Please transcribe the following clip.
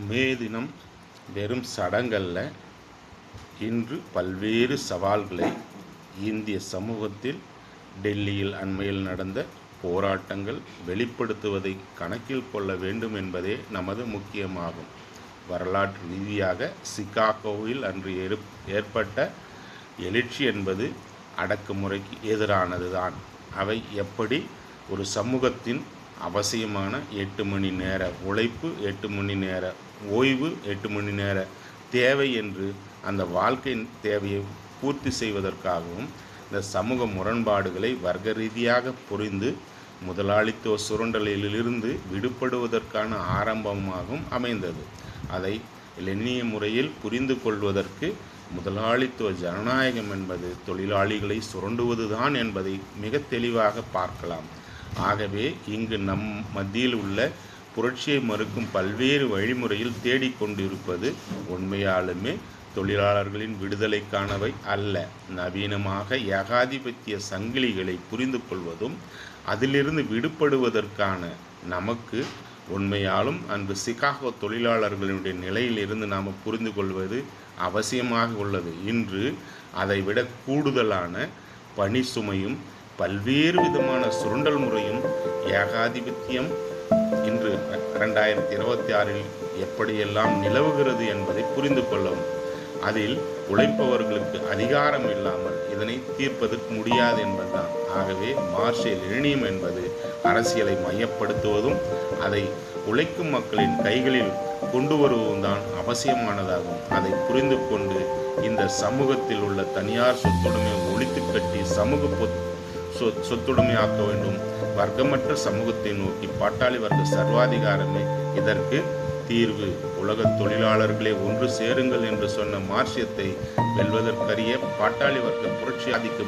மே தினம் வெறும் சடங்கல்ல. இன்று பல்வேறு சவால்களை இந்திய சமூகத்தில் டெல்லியில் அண்மையில் நடந்த போராட்டங்கள் வெளிப்படுத்துவதை கணக்கில் கொள்ள வேண்டும் என்பதே நமது முக்கியமாகும். வரலாற்று ரீதியாக சிகாகோவில் அன்று ஏற்பட்ட எழுச்சி என்பது அடக்குமுறைக்கு எதிரானதுதான். அவை எப்படி ஒரு சமூகத்தின் அவசியமான 8 மணி நேர உழைப்பு, 8 மணி நேர ஓய்வு, 8 மணி நேர தேவை என்று அந்த வாழ்க்கையின் தேவையை பூர்த்தி செய்வதற்காகவும் இந்த சமூக முரண்பாடுகளை வர்க்க ரீதியாக புரிந்து முதலாளித்துவ சுரண்டலிலிருந்து விடுபடுவதற்கான ஆரம்பமாகவும் அமைந்தது. அதை லெனினிய முறையில் புரிந்து கொள்வதற்கு முதலாளித்துவ ஜனநாயகம் என்பது தொழிலாளிகளை சுரண்டுவதுதான் என்பதை மிக தெளிவாக பார்க்கலாம். ஆகவே இங்கு நம் மத்தியில் உள்ள புரட்சியை மறுக்கும் பல்வேறு வழிமுறையில் தேடிக்கொண்டிருப்பது உண்மையாலுமே தொழிலாளர்களின் விடுதலைக்கானவை அல்ல. நவீனமாக ஏகாதிபத்திய சங்கிலிகளை புரிந்து கொள்வதும் அதிலிருந்து விடுபடுவதற்கான நமக்கு உண்மையாலும் அன்று சிகாகோ தொழிலாளர்களுடைய நிலையிலிருந்து நாம் புரிந்து கொள்வது அவசியமாக உள்ளது. இன்று அதைவிட கூடுதலான பணி சுமையும் பல்வேறு விதமான சுரண்டல் முறையும் ஏகாதிபத்தியம் இன்று 2026 எப்படியெல்லாம் நிலவுகிறது என்பதை புரிந்து கொள்ளவும். அதில் உழைப்பவர்களுக்கு அதிகாரம் இல்லாமல் இதனை தீர்ப்பதற்கு முடியாது என்பதுதான். ஆகவே மார்க்சிய லெனினியம் என்பது அரசியலை மையப்படுத்துவதும் அதை உழைக்கும் மக்களின் கைகளில் கொண்டு வருவதும் தான் அவசியமானதாகும். அதை புரிந்து கொண்டு இந்த சமூகத்தில் உள்ள தனியார் சொத்துடைமை ஒழித்து கட்டி சமூக சொத்துடைமையாக்க வேண்டும். வர்க்கமற்ற சமூகத்தை நோக்கி பாட்டாளி வர்க்க சர்வாதிகாரமே இதற்கு தீர்வு. உலக தொழிலாளர்களே ஒன்று சேருங்கள் என்று சொன்ன மார்க்சியத்தை வெல்வதற்கரிய பாட்டாளி வர்க்க புரட்சி ஆதிக்க